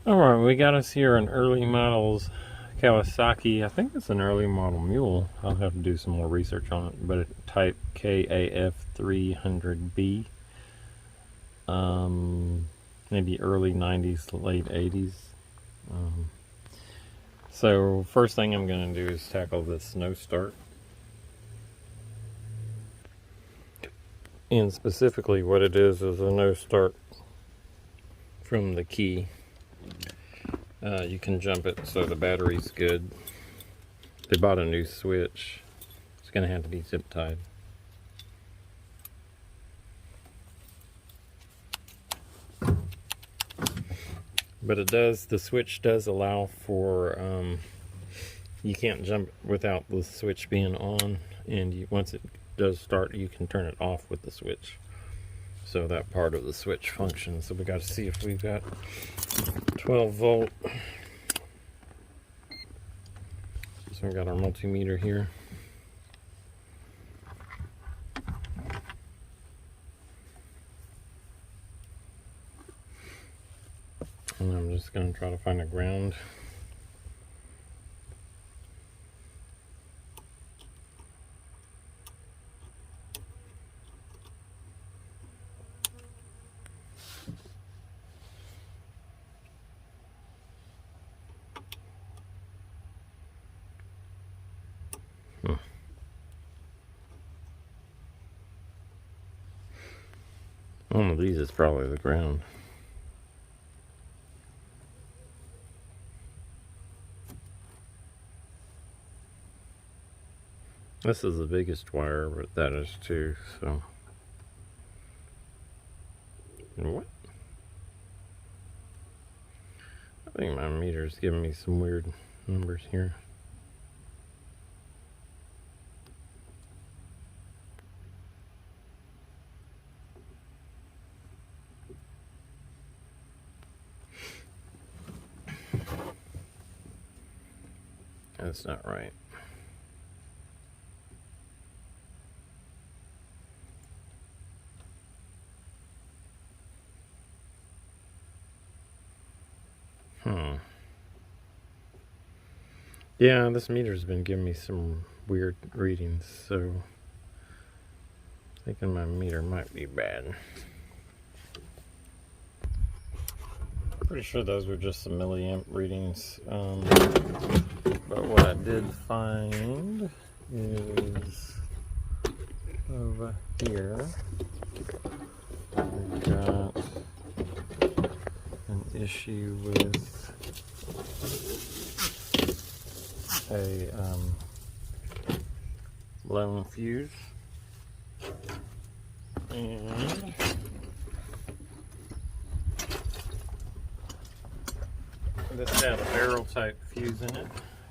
Alright, we got us here an early models Kawasaki. I think it's an early model Mule. I'll have to do some more research on it, but it type KAF300b. Maybe early 90s, late 80s. So first thing I'm going to do is tackle this no start. And specifically what it is a no start from the key. You can jump it so the battery's good. They bought a new switch. It's going to have to be zip tied. But it does, the switch does allow for, you can't jump without the switch being on, and once it does start, you can turn it off with the switch. So that part of the switch functions. So we got to see if we've got 12 volt. So we got our multimeter here. And I'm just going to try to find a ground. One of these is probably the ground. This is the biggest wire, but that is too, so. And what? I think my meter's giving me some weird numbers here. That's not right. Yeah, this meter's been giving me some weird readings, so thinking my meter might be bad. Pretty sure those were just some milliamp readings. But what I did find is over here we've got an issue with a blown fuse, and this had a barrel type fuse in it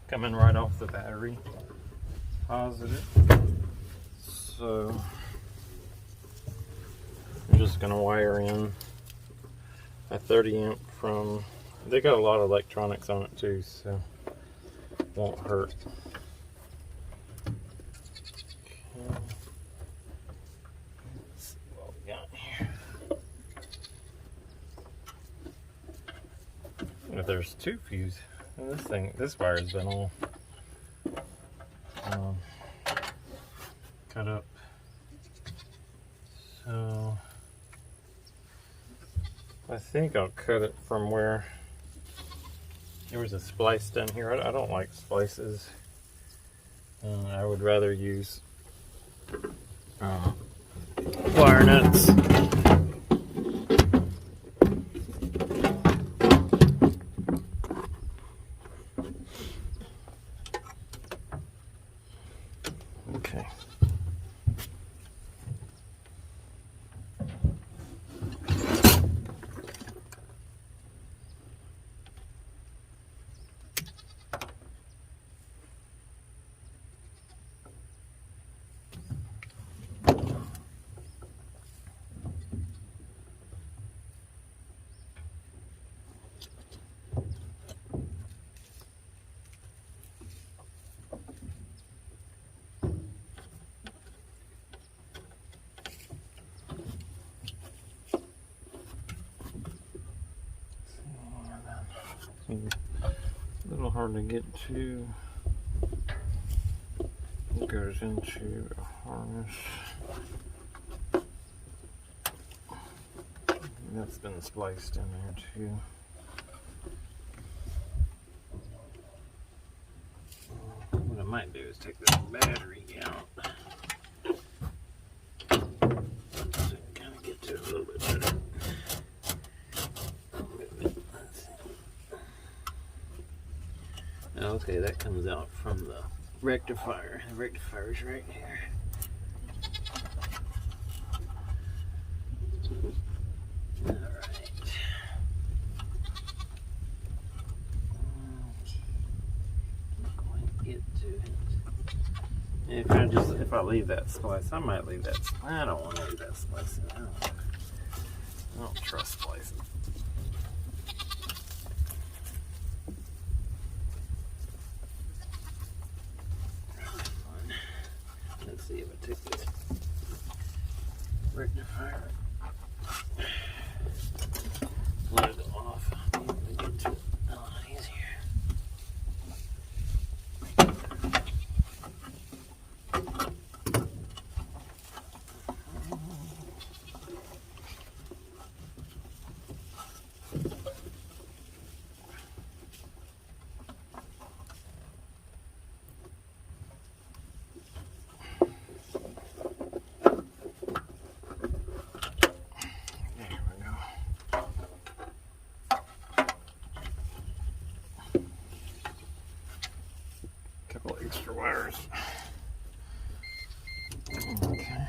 coming right off the battery, positive. So I'm just going to wire in a 30 amp from, they got a lot of electronics on it too, so it won't hurt. Okay. Let's see what we got here. If there's two fuses, and this wire's been all cut up. So I think I'll cut it from where there was a splice done here. I don't like splices. I would rather use wire nuts. Okay. a little hard to get to. It goes into a harness. That's been spliced in there too. What I might do is take this battery out. So kind of get to it a little bit better. Okay, that comes out from the rectifier. The rectifier's right here. If I leave that splice, I might leave that. I don't want to leave that splice in. I don't trust splicing. Let's see if I take this rectifier, let it go off. We get to it a lot easier. Couple extra wires. Okay.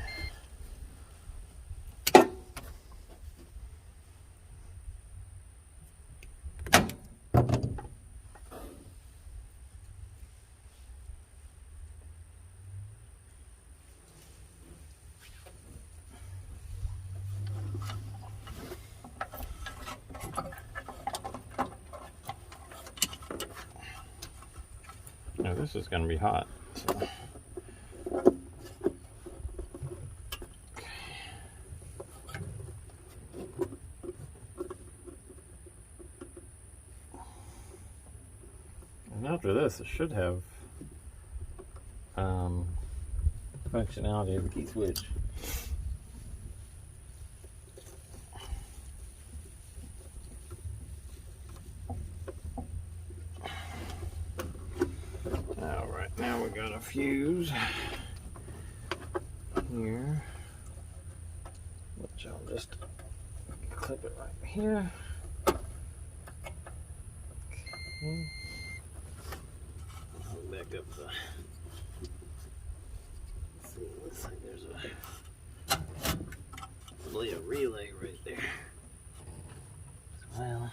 Now this is going to be hot. So. And after this, it should have functionality of the key switch. Alright, now we got a fuse here, which I'll just clip it right here. Okay. I'll back up the. Let's see, it looks like there's probably a relay right there as well.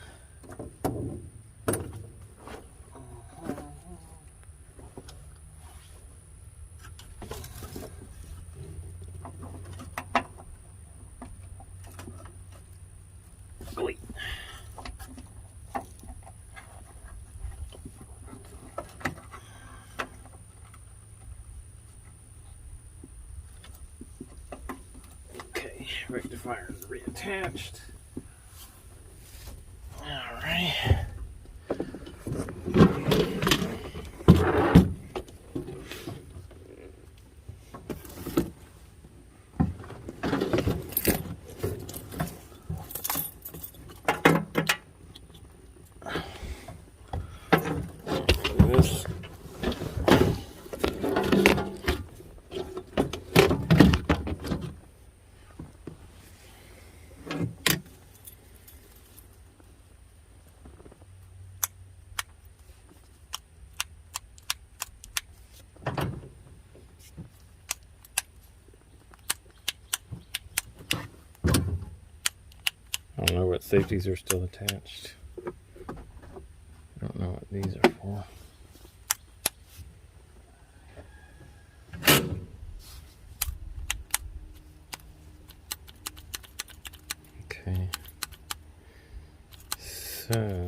Okay, rectifier is reattached. All right. This. I don't know what safeties are still attached. I don't know what these are for. Okay. So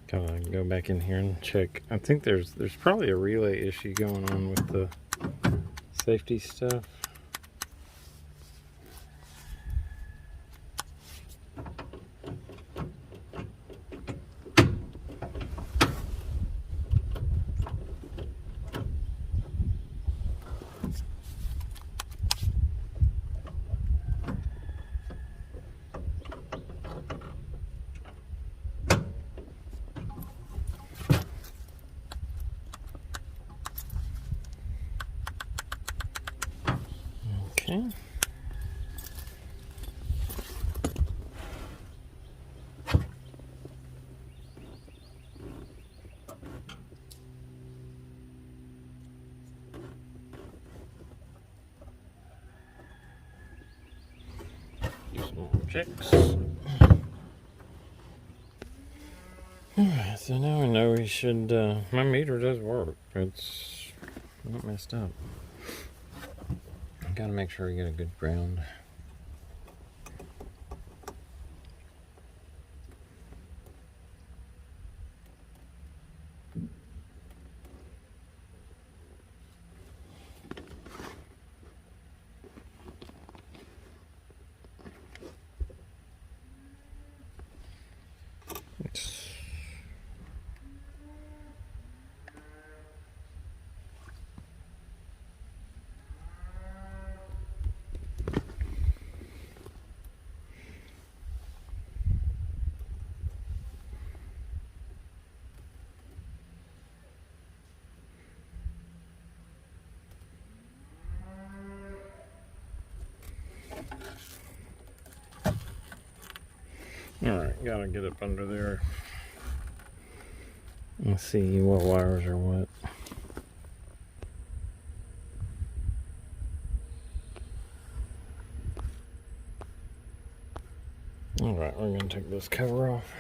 gotta go back in here and check. I think there's probably a relay issue going on with the safety stuff. Okay. Do some more checks. Alright, so now I know we should, my meter does work. It's not messed up. Gotta make sure we get a good ground. Alright, gotta get up under there. Let's see what wires are what. Alright, we're gonna take this cover off.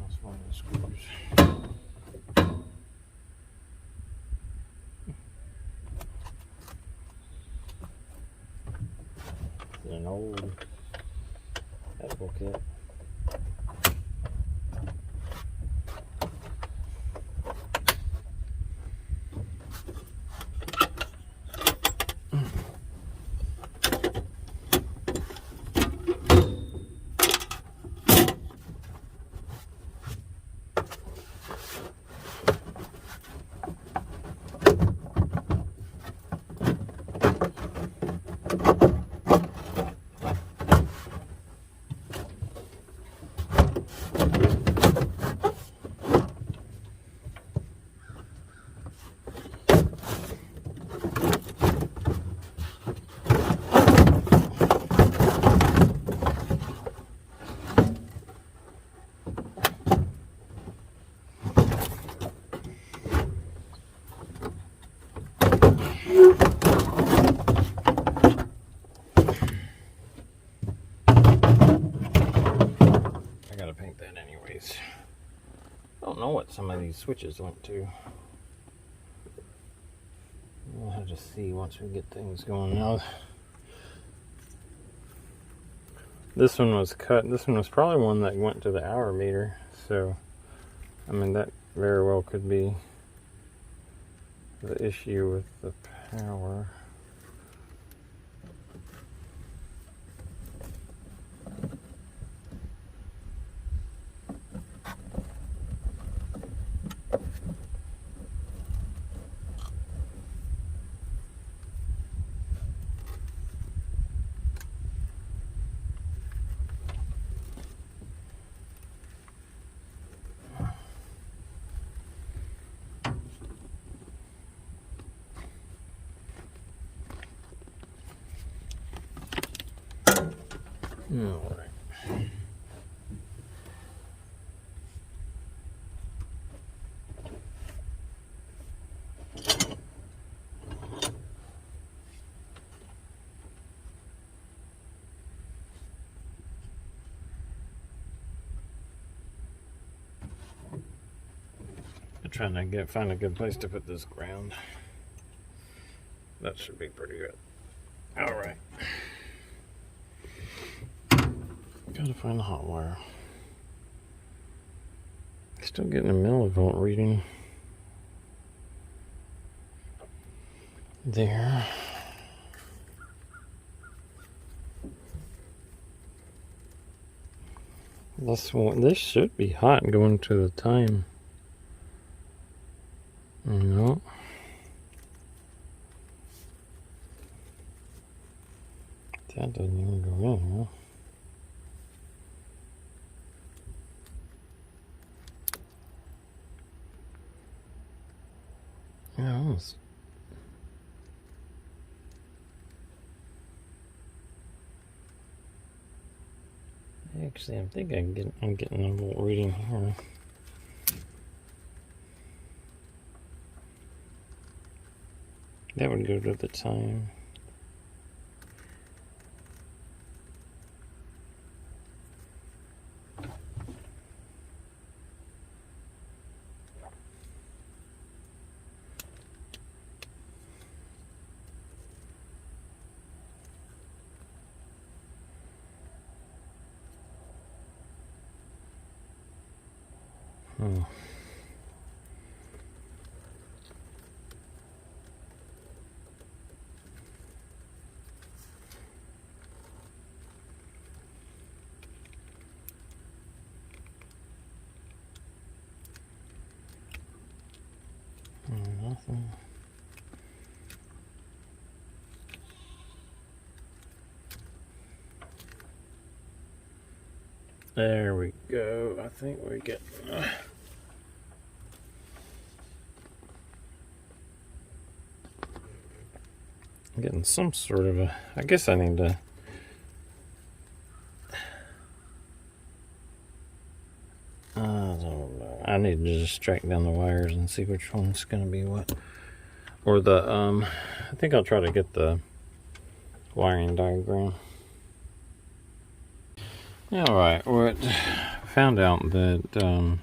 That's one of the screws. An old edible kit. I don't know what some of these switches went to. We'll have to see once we get things going now. This one was cut. This one was probably one that went to the hour meter. So, I mean, that very well could be the issue with the power. All right. I'm trying to find a good place to put this ground. That should be pretty good. All right. Gotta find the hot wire. Still getting a millivolt reading there. This should be hot going to the time. No. That doesn't even go in, huh? Yeah, almost. Actually, I think I'm getting a little reading here. That would go to the time. Hmm. Nothing. There we go. I think we're getting some sort of a. I guess I need to. I don't know. I need to just track down the wires and see which one's going to be what. Or the I think I'll try to get the wiring diagram. Alright, well, found out that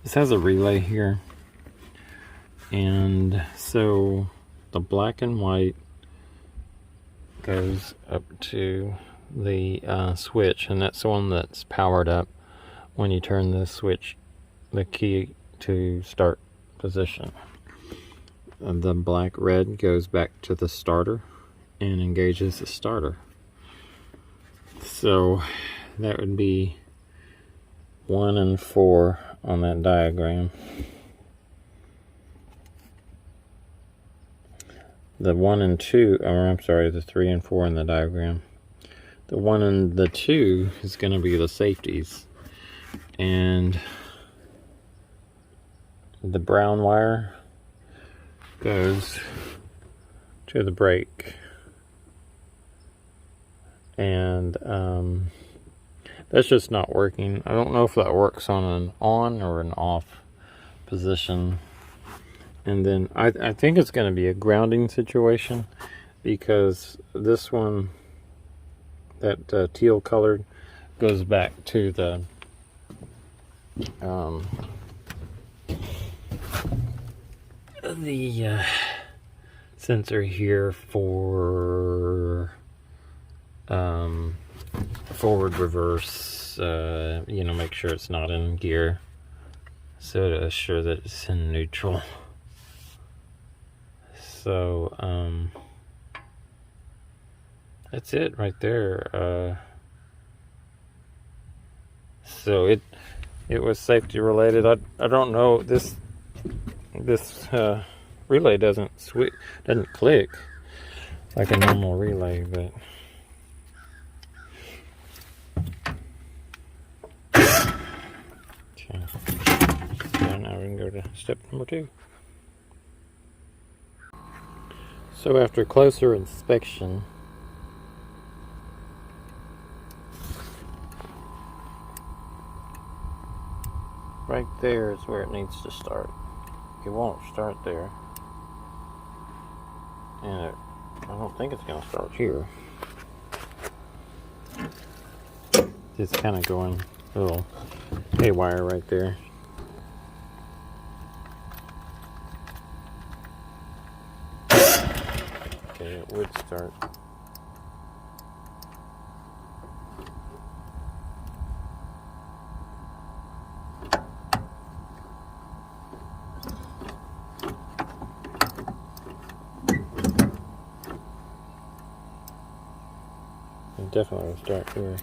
this has a relay here, and so the black and white goes up to the switch, and that's the one that's powered up when you turn the switch, the key to start position. The black red goes back to the starter and engages the starter. So that would be 1 and 4 on that diagram. The 1 and 2, or I'm sorry, the 3 and 4 in the diagram. The 1 and the 2 is going to be the safeties. And the brown wire goes to the brake. And that's just not working. I don't know if that works on an on or an off position. And then I think it's going to be a grounding situation, because this one, that teal colored, goes back to the sensor here for forward, reverse, make sure it's not in gear, so to assure that it's in neutral. So that's it right there. So it was safety related. I don't know, this relay doesn't click like a normal relay, but okay. So now we can go to step number 2. So after closer inspection, right there is where it needs to start. It won't start there, and I don't think it's going to start here. It's kind of going a little haywire right there. Okay, it would start. It definitely will start here.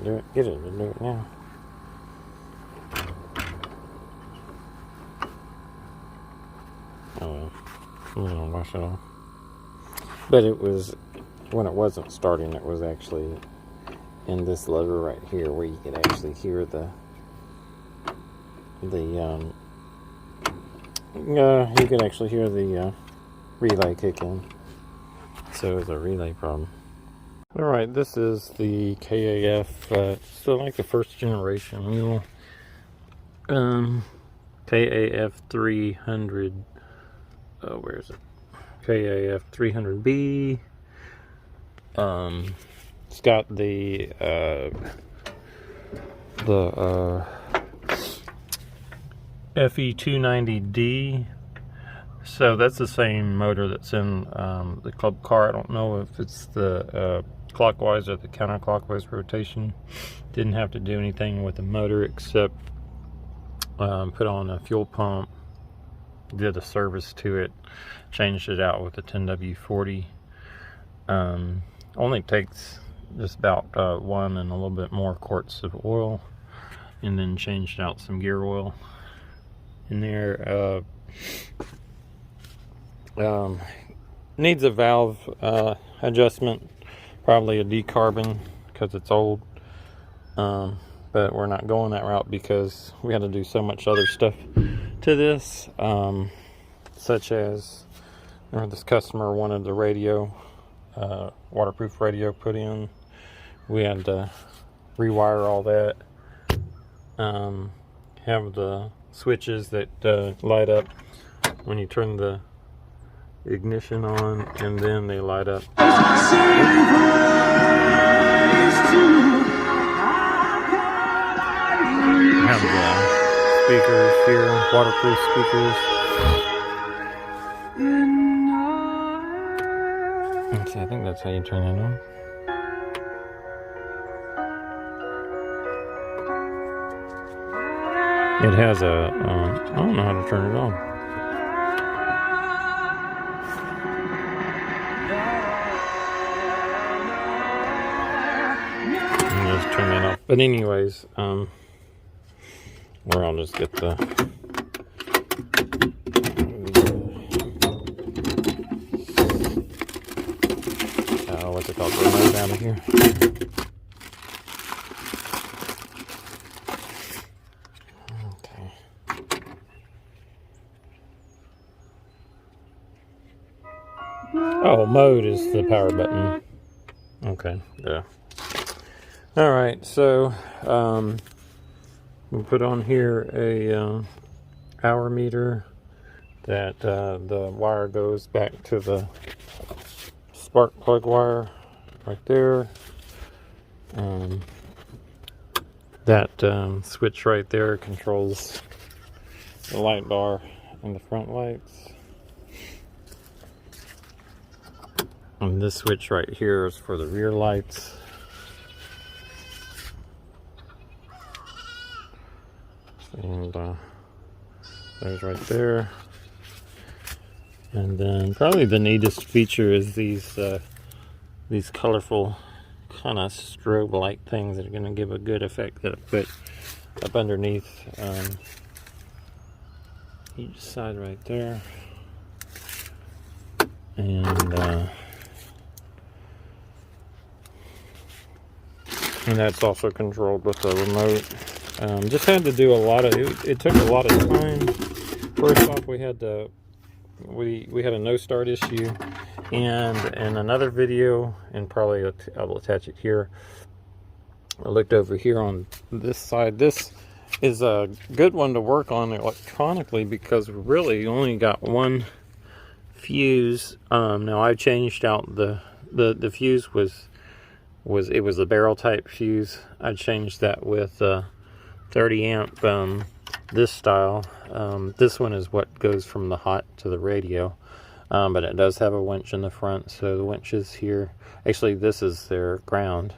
can't do it. Get it to do it now. Oh well. I'm gonna wash it off. But it was, when it wasn't starting, it was actually in this lever right here where you could actually hear you could actually hear the relay kick in. So it was a relay problem. Alright, this is the KAF, so like the first generation mule. KAF300, where is it? KAF300b. It's got the FE290D. So that's the same motor that's in the club car. I don't know if it's the clockwise or the counterclockwise rotation. Didn't have to do anything with the motor except put on a fuel pump, did a service to it, changed it out with a 10W40. Only takes just about 1 and a little bit more quarts of oil, and then changed out some gear oil in there. Needs a valve adjustment, probably a decarbon because it's old, but we're not going that route because we had to do so much other stuff to this, such as this customer wanted the radio, waterproof radio put in. We had to rewire all that, have the switches that light up when you turn the ignition on, and then they light up. Have the speakers here, waterproof speakers. Okay, I think that's how you turn it on. It has a, I don't know how to turn it on. Just turn that off. But anyways, where I'll just get the what's it called, the remote out of here. Okay. Oh, mode is the power button. Okay, yeah. Alright, so we put on here a hour meter that the wire goes back to the spark plug wire right there. That switch right there controls the light bar and the front lights. And this switch right here is for the rear lights. And there's right there. And then probably the neatest feature is these colorful kind of strobe light things that are going to give a good effect that I put up underneath each side right there. And that's also controlled with the remote. Just had to do a lot of it took a lot of time. First off, we had a no start issue, and in another video, and probably I will attach it here, I looked over here on this side. This is a good one to work on electronically because we really only got one fuse. Now I changed out the fuse was a barrel type fuse. I changed that with 30 amp this style. This one is what goes from the hot to the radio, but it does have a winch in the front, so the winch is here. Actually, this is their ground.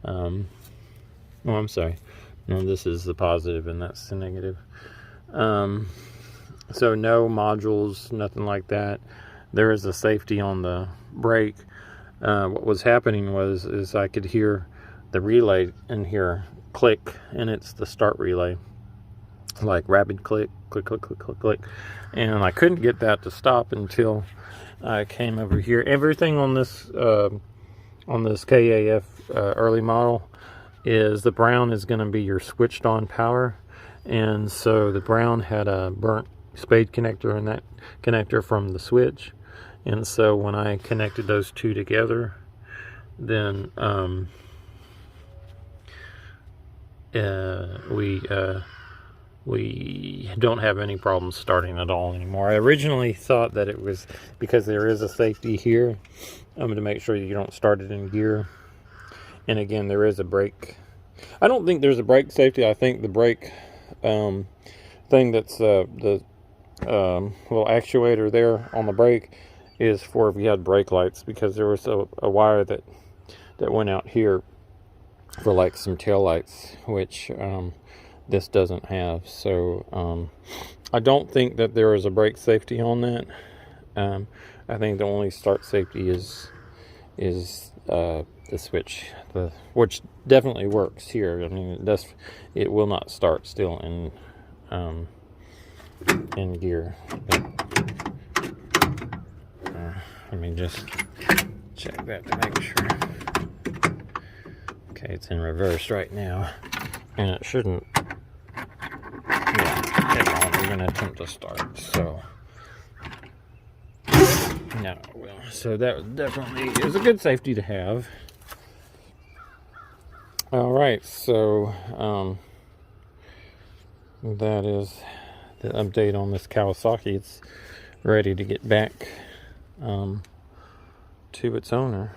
Oh, I'm sorry, no, this is the positive and that's the negative. So no modules, nothing like that. There is a safety on the brake. What was happening is I could hear the relay in here click, and it's the start relay, like rapid click, click, click, click, click, click. And I couldn't get that to stop until I came over here. Everything on this KAF early model is the brown is going to be your switched on power, and so the brown had a burnt spade connector in that connector from the switch, and so when I connected those two together, then we don't have any problems starting at all anymore. I originally thought that it was because there is a safety here. I'm going to make sure you don't start it in gear. And again, there is a brake. I don't think there's a brake safety. I think the brake thing that's the little actuator there on the brake is for if you had brake lights, because there was a wire that went out here for like some tail lights, which this doesn't have. So I don't think that there is a brake safety on that. I think the only start safety is the switch, which definitely works here. I mean, it will not start still in gear. But, let me just check that to make sure. Okay, it's in reverse right now, and it shouldn't. Yeah, it won't even attempt to start. So no, it will. So that definitely is a good safety to have. All right, so that is the update on this Kawasaki. It's ready to get back to its owner.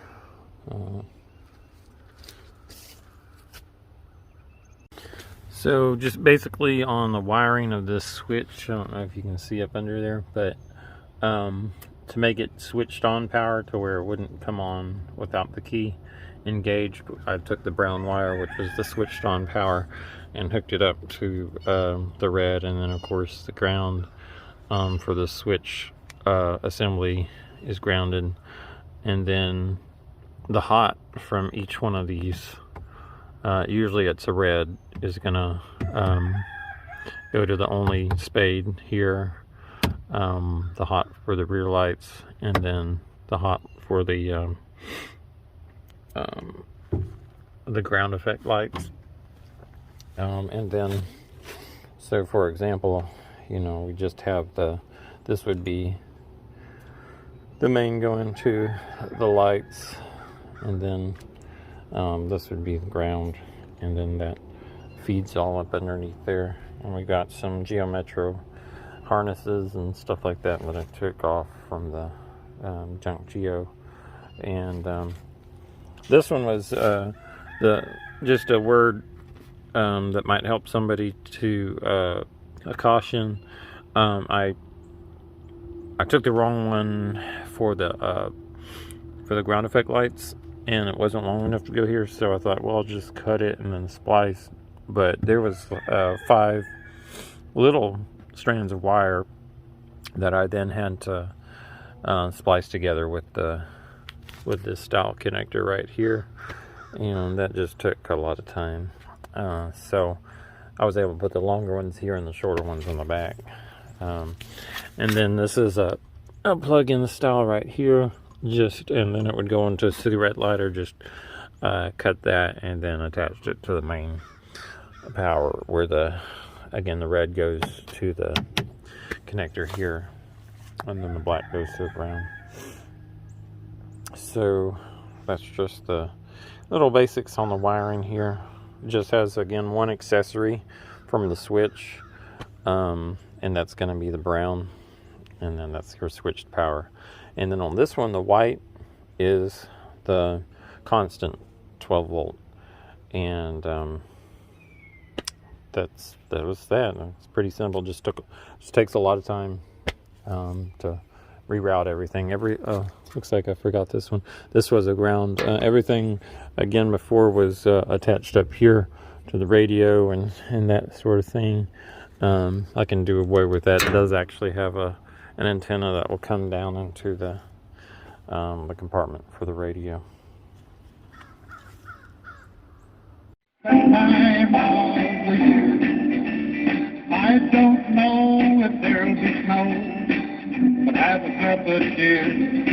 So just basically on the wiring of this switch, I don't know if you can see up under there, but to make it switched on power to where it wouldn't come on without the key engaged, I took the brown wire, which was the switched on power, and hooked it up to the red, and then of course the ground for the switch assembly is grounded, and then the hot from each one of these, usually it's a red, is gonna go to the only spade here, the hot for the rear lights, and then the hot for the ground effect lights. And then, so for example, you know, we just have this would be the main going to the lights, and then this would be the ground, and then that feeds all up underneath there. And we got some Geometro harnesses and stuff like that I took off from the junk Geo. And this one was just a word that might help somebody to a caution. I took the wrong one for the ground effect lights, and it wasn't long enough to go here, so I thought, well, I'll just cut it and then splice. But there was 5 little strands of wire that I then had to splice together with this style connector right here, and that just took a lot of time. So I was able to put the longer ones here and the shorter ones on the back. And then this is a plug-in style right here, and then it would go into a cigarette lighter. Just cut that and then attached it to the main power, where the red goes to the connector here, and then the black goes to the brown. So that's just the little basics on the wiring here. It just has, again, one accessory from the switch, and that's going to be the brown, and then that's your switched power. And then on this one, the white is the constant 12 volt, and that was that. It's pretty simple. Just takes a lot of time to reroute everything. Looks like I forgot this one. This was a ground. Everything again before was attached up here to the radio and that sort of thing. I can do away with that. It does actually have an antenna that will come down into the compartment for the radio. I don't know if there'll be snow, but have a cup of cheer.